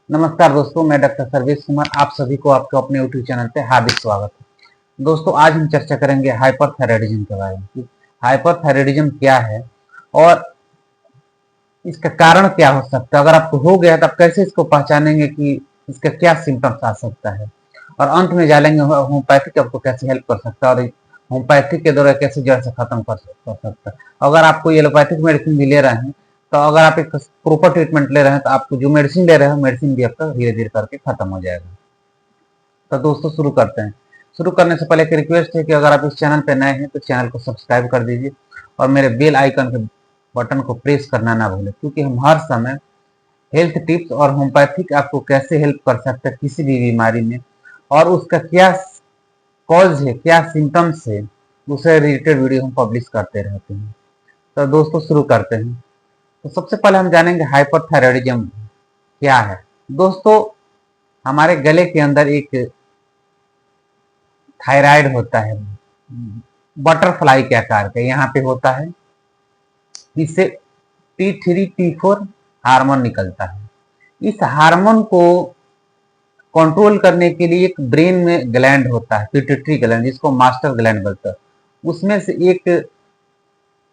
नमस्कार दोस्तों, मैं डॉक्टर सर्वेश कुमार आप सभी को आपके अपने यूट्यूब चैनल पे हार्दिक स्वागत है। दोस्तों, आज हम चर्चा करेंगे हाइपरथायराइडिज्म के बारे में कि हाइपरथायराइडिज्म क्या है और इसका कारण क्या हो सकता है। अगर आपको हो गया तो आप कैसे इसको पहचानेंगे कि इसका क्या सिम्टम्स आ सकता है, और अंत में जानेंगे होम्योपैथिक आपको कैसे हेल्प कर सकता है और होम्योपैथिक के द्वारा कैसे जड़ से खत्म कर सकता है। अगर आपको एलोपैथिक मेडिसिन भी ले रहे हैं तो अगर आप एक प्रॉपर ट्रीटमेंट ले रहे हैं तो आपको जो मेडिसिन ले रहे हैं मेडिसिन भी आपका धीरे धीरे करके खत्म हो जाएगा। तो दोस्तों शुरू करते हैं। शुरू करने से पहले एक रिक्वेस्ट है कि अगर आप इस चैनल पर नए हैं तो चैनल को सब्सक्राइब कर दीजिए और मेरे बेल आइकन के बटन को प्रेस करना ना भूलें, क्योंकि हम हर समय हेल्थ टिप्स और होम्योपैथिक आपको कैसे हेल्प कर सकता है किसी भी बीमारी में और उसका क्या कॉज है, क्या सिम्टम्स है, उससे रिलेटेड वीडियो हम पब्लिश करते रहते हैं। तो दोस्तों शुरू करते हैं। तो सबसे पहले हम जानेंगे हाइपरथायराइडिज्म क्या है। दोस्तों, हमारे गले के अंदर एक थायराइड होता है, बटरफ्लाई के आकार का यहाँ पे होता है। इससे T3 T4 हार्मोन निकलता है। इस हार्मोन को कंट्रोल करने के लिए एक ब्रेन में ग्लैंड होता है, पिट्यूटरी ग्लैंड, जिसको मास्टर ग्लैंड बोलते हैं। उसमें से एक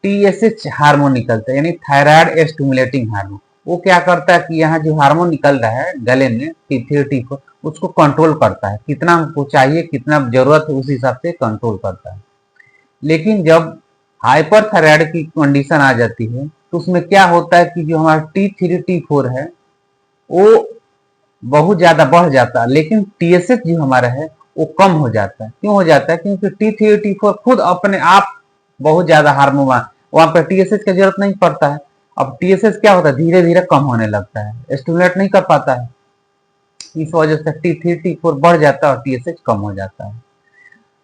TSH हार्मोन निकलता है, यानी थायराइड स्टिमुलेटिंग हार्मोन। वो क्या करता है कि यहाँ जो हार्मोन निकल रहा है गले में T3 T4, उसको कंट्रोल करता है। कितना हमको चाहिए, कितना जरूरत है, उस हिसाब से कंट्रोल करता है। लेकिन जब हाइपरथायराइड की कंडीशन आ जाती है तो उसमें क्या होता है कि जो हमारा T3 T4 है वो बहुत ज्यादा बढ़ जाता है, लेकिन TSH जो हमारा है वो कम हो जाता है। क्यों हो जाता है? क्योंकि T3 T4 खुद अपने आप बहुत ज्यादा हार्मोन, वहां पर TSH की जरूरत नहीं पड़ता है। अब TSH क्या होता है, धीरे धीरे कम होने लगता है, स्टिमुलेट नहीं कर पाता है। इस वजह से T3 T4 बढ़ जाता है और TSH कम हो जाता है।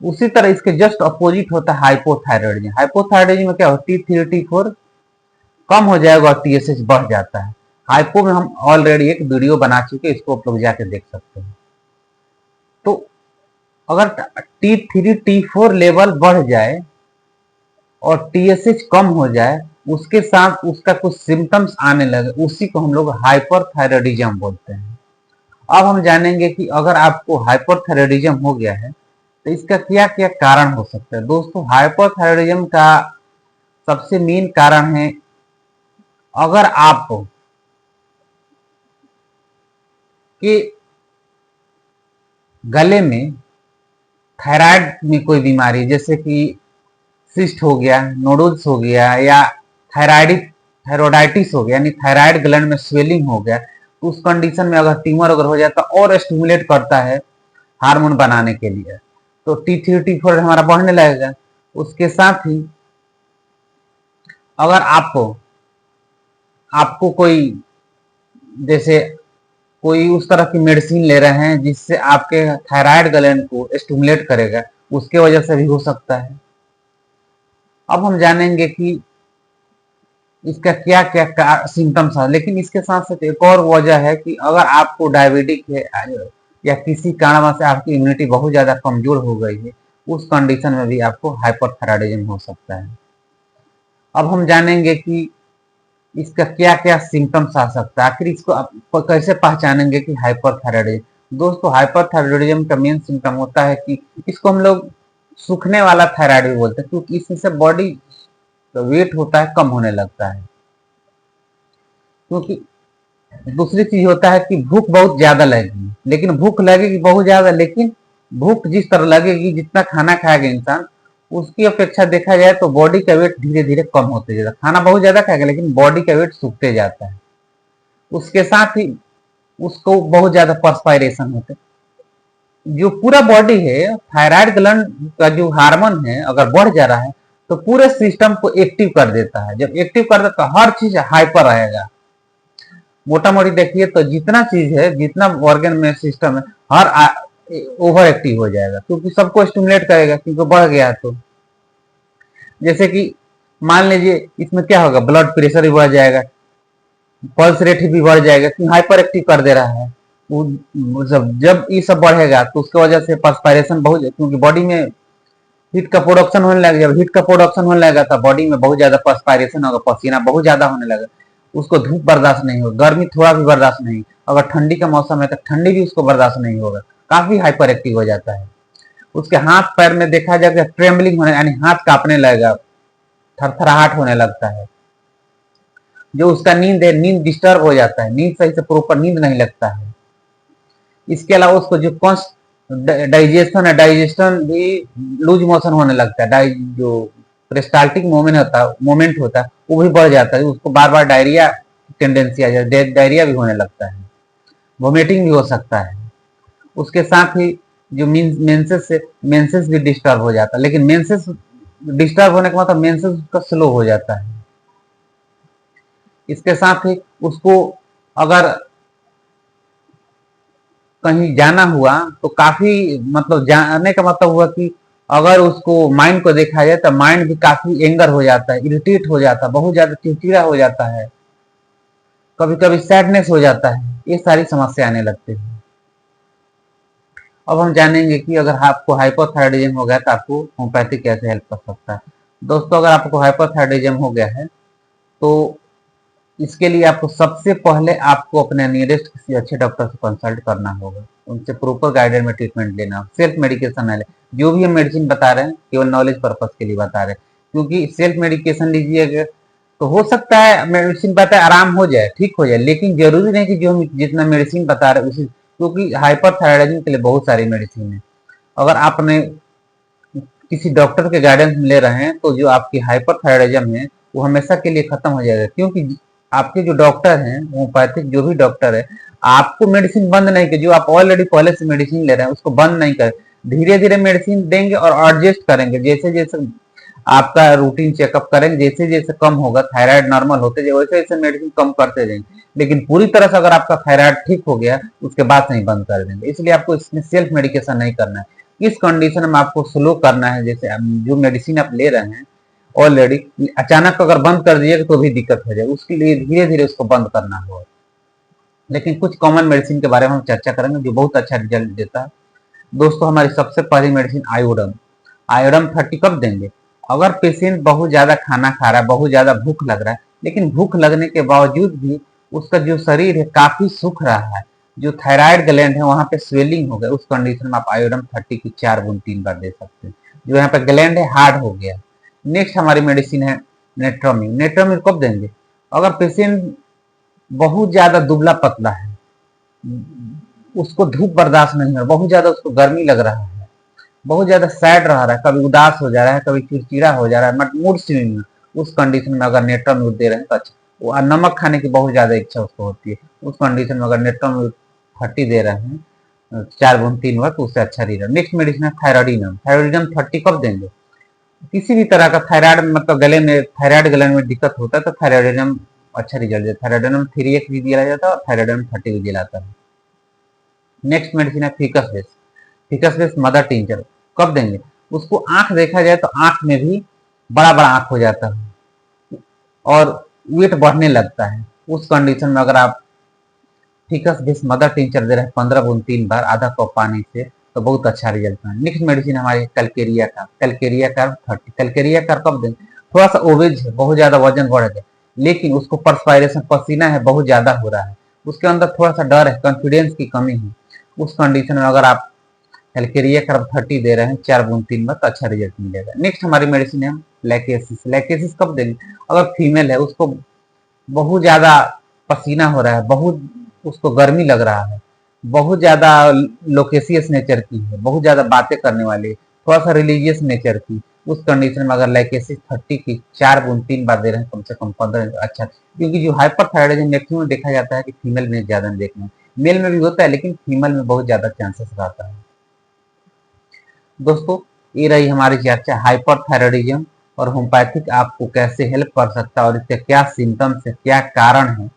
उसी तरह इसके जस्ट अपोजिट होता है हाइपोथायराइडिज्म। हाइपोथायराइडिज्म में क्या होता है, T3 T4 कम हो जाएगा और TSH बढ़ जाता है। हाइपो में हम ऑलरेडी एक वीडियो बना चुके हैं, इसको आप लोग जाके देख सकते हैं। तो अगर T3 T4 लेवल बढ़ जाए और TSH कम हो जाए, उसके साथ उसका कुछ सिम्टम्स आने लगे, उसी को हम लोग हाइपरथायराइडिज्म बोलते हैं। अब हम जानेंगे कि अगर आपको हाइपरथायराइडिज्म हो गया है तो इसका क्या क्या कारण हो सकता है। दोस्तों, हाइपरथायराइडिज्म का सबसे मेन कारण है, अगर आप के गले में थायराइड में कोई बीमारी, जैसे कि सिस्ट हो गया, नोडुल्स हो गया, या थायरोडाइटिस हो गया, यानी थायराइड ग्लैंड में स्वेलिंग हो गया, तो उस कंडीशन में अगर ट्यूमर अगर हो जाता और स्टिमुलेट करता है हार्मोन बनाने के लिए, तो T3 T4 हमारा बढ़ने लगेगा। उसके साथ ही अगर आपको कोई, जैसे कोई उस तरह की मेडिसिन ले रहे हैं जिससे आपके थायराइड ग्लैंड को स्टिमुलेट करेगा, उसके वजह से भी हो सकता है। अब हम जानेंगे कि इसका क्या क्या सिम्टम्स है। लेकिन इसके साथ साथ एक और वजह है कि अगर आपको डायबिटिक है या किसी कारण से आपकी इम्यूनिटी बहुत ज्यादा कमजोर हो गई है, उस कंडीशन में भी आपको हाइपरथायराइडिज्म हो सकता है। अब हम जानेंगे कि इसका क्या क्या सिम्टम्स आ सकता है, आखिर इसको आप कैसे पहचानेंगे कि हाइपरथायराइडिज्म। दोस्तों, हाइपरथायराइडिज्म का मेन सिम्टम होता है कि इसको हम लोग सूखने वाला थायराइड भी बोलते हैं, क्योंकि इससे बॉडी वेट होता है कम होने लगता है। क्योंकि दूसरी चीज होता है कि भूख बहुत ज्यादा लगेगी, लेकिन भूख लगेगी बहुत ज्यादा, लेकिन भूख जिस तरह लगेगी, जितना खाना खाएगा इंसान, उसकी अपेक्षा देखा जाए तो बॉडी का वेट धीरे धीरे कम होते जाता है। खाना बहुत ज्यादा खाएगा लेकिन बॉडी का वेट सूखते जाता है। उसके साथ ही उसको बहुत ज्यादा पर्सपायरेशन होते है। जो पूरा बॉडी है, थायराइड ग्लैंड का जो हार्मोन है अगर बढ़ जा रहा है तो पूरे सिस्टम को एक्टिव कर देता है। जब एक्टिव कर देता है, हर चीज हाइपर रहेगा। मोटा मोटी देखिए तो जितना चीज है, जितना ऑर्गन में सिस्टम है, हर ओवर एक्टिव हो जाएगा, क्योंकि सबको स्टिमुलेट करेगा, क्योंकि बढ़ गया। तो जैसे कि मान लीजिए इसमें क्या होगा, ब्लड प्रेशर भी बढ़ जाएगा, पल्स रेट भी बढ़ जाएगा, क्योंकि हाइपर एक्टिव कर दे रहा है। जब ये सब बढ़ेगा तो उसकी वजह से पर्सपायरेशन बहुत, क्योंकि बॉडी में हीट का प्रोडक्शन होने लगेगा। जब हीट का प्रोडक्शन होने लगेगा तो बॉडी में बहुत ज्यादा पर्सपायरेशन होगा, पसीना बहुत ज्यादा होने लगेगा। उसको धूप बर्दाश्त नहीं होगा, गर्मी थोड़ा भी बर्दाश्त नहीं, अगर ठंडी का मौसम है तो ठंडी भी उसको बर्दाश्त नहीं होगा, काफी हाइपर एक्टिव हो जाता है। उसके हाथ पैर में देखा जाएगा ट्रेम्बलिंग होने, यानी हाथ कांपने लगेगा, थरथराहट होने लगता है। जो उसका नींद है, नींद डिस्टर्ब हो जाता है, नींद सही से प्रॉपर नींद नहीं लगता है। इसके अलावा उसको जो डाइजेशन है, डाइजेशन भी लूज मोशन होने लगता है, जो पेरिस्टाल्टिक मोमेंट होता है वो भी बढ़ जाता है, उसको बार बार डायरिया टेंडेंसी आ जाती है, डायरिया भी होने लगता है, वोमिटिंग भी हो सकता है। उसके साथ ही जो मेंसेस भी डिस्टर्ब हो जाता है, लेकिन मेंसेस डिस्टर्ब होने के मतलब मेंसेस उसका स्लो हो जाता है। इसके साथ ही उसको अगर कहीं जाना हुआ तो काफी, मतलब जाने का मतलब हुआ कि अगर उसको माइंड को देखा जाए तो माइंड भी काफी एंगर हो जाता है, इरिटेट हो जाता है, बहुत ज्यादा चिड़चिड़ा हो जाता है, कभी कभी सैडनेस हो जाता है, ये सारी समस्या आने लगती है। अब हम जानेंगे कि अगर आपको हाइपोथायराइडिज्म हो गया तो आपको होम्योपैथी कैसे हेल्प कर सकता है। दोस्तों, अगर आपको हाइपोथायराइडिज्म हो गया है तो इसके लिए आपको सबसे पहले आपको अपने नियरेस्ट किसी अच्छे डॉक्टर से कंसल्ट करना होगा, उनसे प्रॉपर गाइडेंस में ट्रीटमेंट लेना होगा। सेल्फ मेडिकेशन ना ले, जो भी हम मेडिसिन बता रहे हैं केवल नॉलेज पर्पज के लिए बता रहे हैं, क्योंकि सेल्फ मेडिकेशन लीजिएगा तो हो सकता है मेडिसिन बता आराम हो जाए, ठीक हो जाए, लेकिन जरूरी नहीं कि जो हम जितना मेडिसिन बता रहे हैं उसी, क्योंकि हाइपरथायराइडिज्म के लिए बहुत सारी मेडिसिन है। अगर आपने किसी डॉक्टर के गाइडेंस में ले रहे हैं तो जो आपकी हाइपरथायराइडिज्म है वो हमेशा के लिए खत्म हो जाएगा, क्योंकि आपके जो डॉक्टर हैं होम्योपैथिक जो भी डॉक्टर है आपको मेडिसिन बंद नहीं करे, जो आप ऑलरेडी पहले से मेडिसिन ले रहे हैं उसको बंद नहीं करे, धीरे धीरे मेडिसिन देंगे और एडजस्ट करेंगे, जैसे जैसे आपका रूटीन चेकअप करेंगे, जैसे जैसे कम होगा, थायराइड नॉर्मल होते जाए वैसे वैसे मेडिसिन कम करते जाएंगे, लेकिन पूरी तरह से अगर आपका थायराइड ठीक हो गया उसके बाद नहीं बंद कर देंगे। इसलिए आपको इसमें सेल्फ मेडिकेशन नहीं करना है, इस कंडीशन में आपको स्लो करना है। जैसे जो मेडिसिन आप ले रहे हैं ऑलरेडी, अचानक अगर बंद कर दिएगा तो भी दिक्कत हो जाएगी, उसके लिए धीरे धीरे उसको बंद करना होगा। लेकिन कुछ कॉमन मेडिसिन के बारे में हम चर्चा करेंगे जो बहुत अच्छा रिजल्ट देता है। दोस्तों, हमारी सबसे पहली मेडिसिन आयोडम। आयोडम 30 कब देंगे? अगर पेशेंट बहुत ज्यादा खाना खा रहा है, बहुत ज्यादा भूख लग रहा है, लेकिन भूख लगने के बावजूद भी उसका जो शरीर है काफी सूख रहा है, जो थायराइड ग्लैंड है वहां पे स्वेलिंग हो गया, उस कंडीशन में आप आयोडम 30 की 4 बूंद 3 बार दे सकते हैं। जो यहाँ पे ग्लैंड है हार्ड हो गया। नेक्स्ट हमारी मेडिसिन है नेट्रोमिन। नेट्रोमिन कब देंगे? अगर पेशेंट बहुत ज्यादा दुबला पतला है, उसको धूप बर्दाश्त नहीं है, बहुत ज्यादा उसको गर्मी लग रहा है, बहुत ज्यादा सैड रह रहा है, कभी उदास हो जा रहा है, कभी चिड़चिड़ा हो जा रहा है, मूड स्विंग में, उस कंडीशन में अगर नेट्रोमिल दे रहे हैं तो अच्छा। वो नमक खाने की बहुत ज्यादा इच्छा उसको होती है, उस कंडीशन में अगर नेट्रोमिल 30 दे रहे हैं 4 बूंद 3 बार तो उससे अच्छा रिजल्ट। नेक्स्ट मेडिसिन है थायराइडिनम। थायराइडिनम 30 कब देंगे? किसी भी तरह का थायराइड मतलब गले में, थायराइड गले में दिक्कत होता है तो थायराइडिनम अच्छा रिजल्ट देता है। थायराइडिनम 3x भी दिया जाता है और थायराइडिनम 30 भी दिलाता है। नेक्स्ट मेडिसिन है ficus base. Ficus base mother tincture कब देंगे? उसको आंख देखा जाए तो आंख में भी बड़ा बड़ा आंख हो जाता है और वेट बढ़ने लगता है, उस कंडीशन में अगर आप फिकस बेस मदर टिंचर दे रहे हैं 15 बूंद 3 बार आधा कप पानी से तो बहुत अच्छा रिजल्ट है। नेक्स्ट मेडिसिन हमारी कैलकेरिया का। कैलकेरिया का 30। कैलकेरिया का कब दें? थोड़ा सा ओवेज है, बहुत ज्यादा वजन बढ़ गया, लेकिन उसको परस्पायरेशन पसीना है बहुत ज्यादा हो रहा है, उसके अंदर थोड़ा सा डर है, कॉन्फिडेंस की कमी है, उस कंडीशन में अगर आप कैलकेरिया का 30 दे रहे हैं 4 बूंद 3 बार तो अच्छा रिजल्ट मिलेगा। नेक्स्ट हमारी मेडिसिन है लैकेसिस। लैकेसिस कब देंगे? अगर फीमेल है, उसको बहुत ज्यादा पसीना हो रहा है, बहुत उसको गर्मी लग रहा है, बहुत ज्यादा लोकेसियस नेचर की है, बहुत ज्यादा बातें करने वाली, थोड़ा सा रिलीजियस नेचर की, उस कंडीशन में अगर लैकेसिस 30 की 4 बूंद 3 बार दे रहे हैं कम से कम 15 अच्छा। क्योंकि जो हाइपरथायराइडिज्म मैक्सिमम देखा जाता है कि फीमेल में ज्यादा देखने, मेल में भी होता है लेकिन फीमेल में बहुत ज्यादा चांसेस रहता है। दोस्तों, ये रही हमारी चर्चा हाइपरथायराइडिज्म और होम्योपैथिक आपको कैसे हेल्प कर सकता है और इसके क्या सिम्टम्स है, क्या कारण है,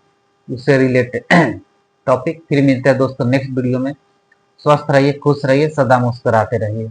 उससे रिलेटेड टॉपिक। फिर मिलते हैं दोस्तों नेक्स्ट वीडियो में। स्वस्थ रहिए, खुश रहिए, सदा मुस्कुराते रहिए।